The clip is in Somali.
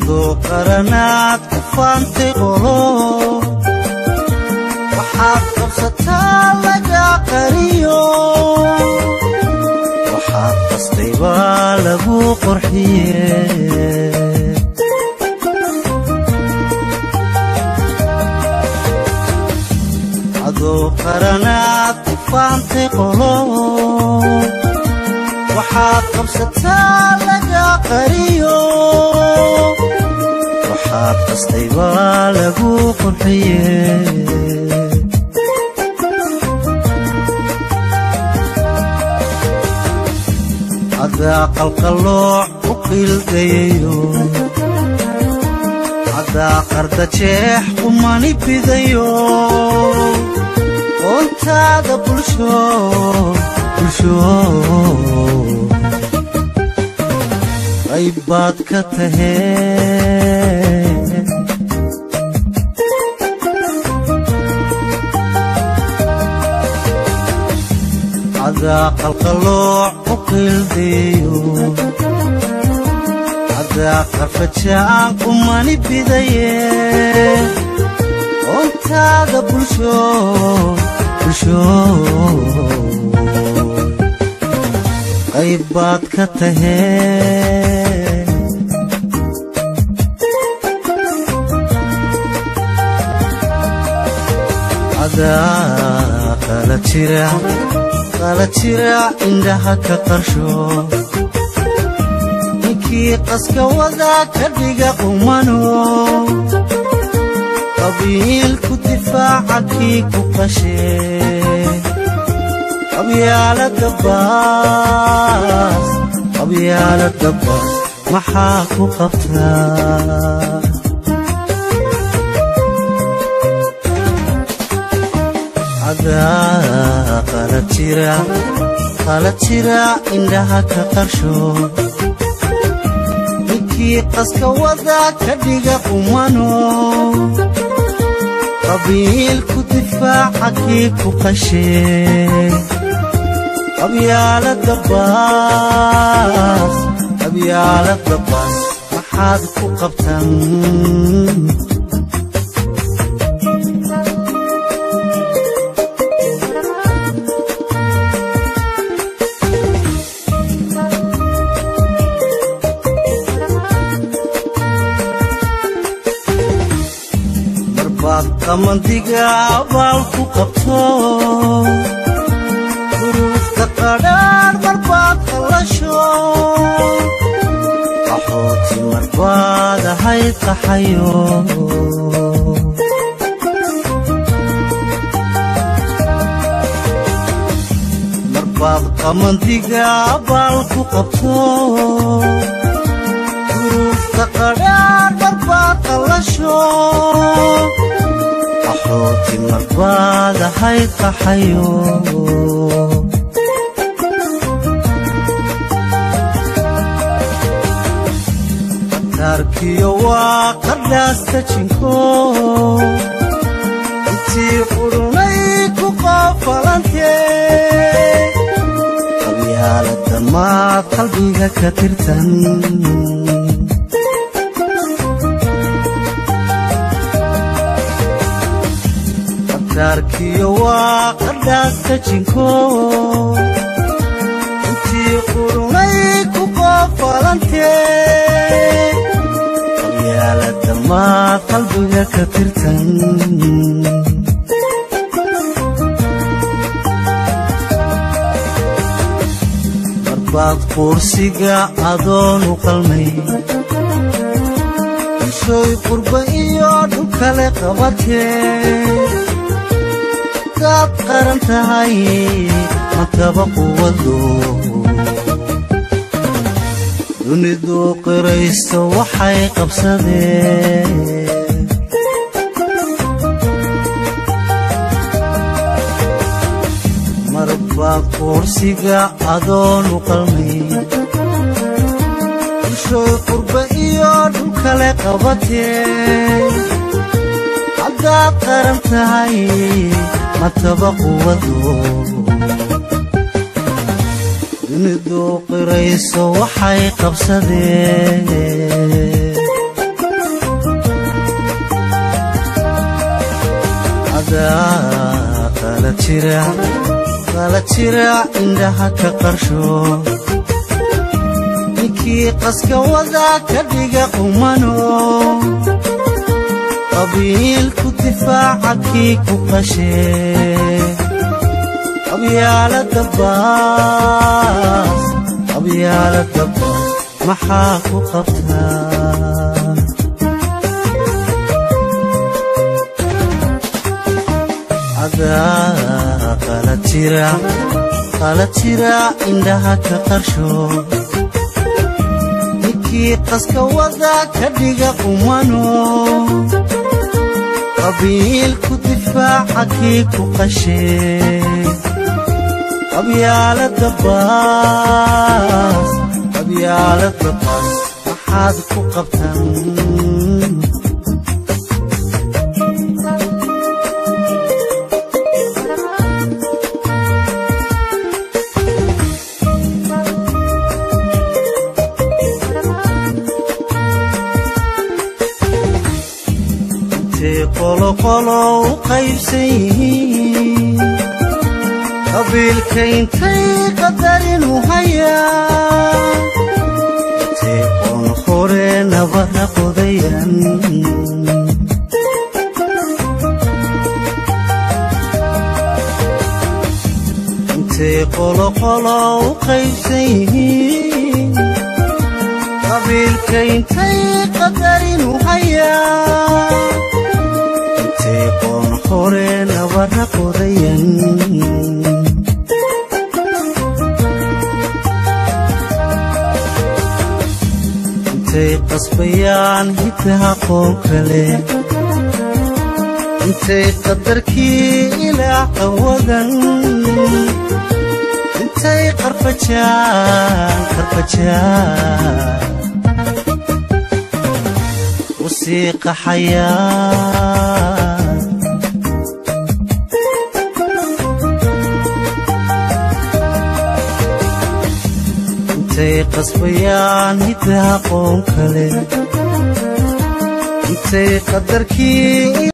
adoo qaranaad ku faantay qolo waxaad qabsataa laga qariyo waxaad qastay baa lagu qurxiye adoo qaranaad ku faantay qolo waxaad qabsataa laga qariyo waxaad qastay baa lagu qurxiye adaa qalqalooc u qiildayayo adaa qarda jeex qumani bidayo oontaada bulsho qayb baad ka tahee adaa qalqalooc u qiildayo adaa qarfajaan qumani bidaye oontaada bulsho qayb baad ka tahee adaa qala jira indhaha ka qarsho ninkii qaska wadaa ka dhiga qumano qabiilku difaaca kii ku qashee qabyaalada baas maxaa ku qabtaa adaa qala jira indhaha ka qarsho ninkii qaska wadaa ka dhiga qumano qabiilku difaaca kii ku qashee qabyaalada baas maxaad ku qabtan marbaad qamandiga abaal ku qabto duruufta qadhaar marbaad qallasho qaxooti marbaad ahayd qaxayo marbaad qamandiga abaal ku qabto duruufta qadhaar marbaad qallasho qaxooti marbaad ahayd qaxayo qaarkiyo waa qadhaasta jinko intii qudhunay ku qoofalantee qabyaalada maad qalbiga ka tirtan qaarkiyo waa qadhaasta jinko intii qudhunay ku qoofalantee qabyaalada maad qalbiga ka tirtan marbaad kursiga adoonu qalmay bulshooy qurba iyo dhul kale qabatee gaad qaran tahay mataba quwado dunidu qiraysto waxay qabsadeen marbaad kursiga adoonu qalmay bulshooy qurba iyo dhul kale qabatee haddaad qaran tahay mataba quwado dunidu qirayso waxay qabsadeen adaa qala jira indhaha ka qarsho ninkii qaska wada ka dhiga qumano qabiilku difaaca kii ku qashee qabyaalada baas maxaa ku qabtaa adaa qala jira indhaha ka qarsho ninkii qaska wada ka dhiga qumano qabiilku difaaca kii ku qashee qabyaalada baas maxaad ku qabtan intee qolo u qaybsan yihiin qabiilka intay qadarin u hayaan intee qoon hore nabara qodayan intee qolo u qaybsan yihiin qabiilka intay qadarin u hayaan intee qoon hore nabara qodayan intay qasbayaan hiddaha qoon kale intay qadarkii ilaa qawadan intay qarfajaan u sii qaxayaan intay qasbayaan hiddaha qoon kale intay qadarkii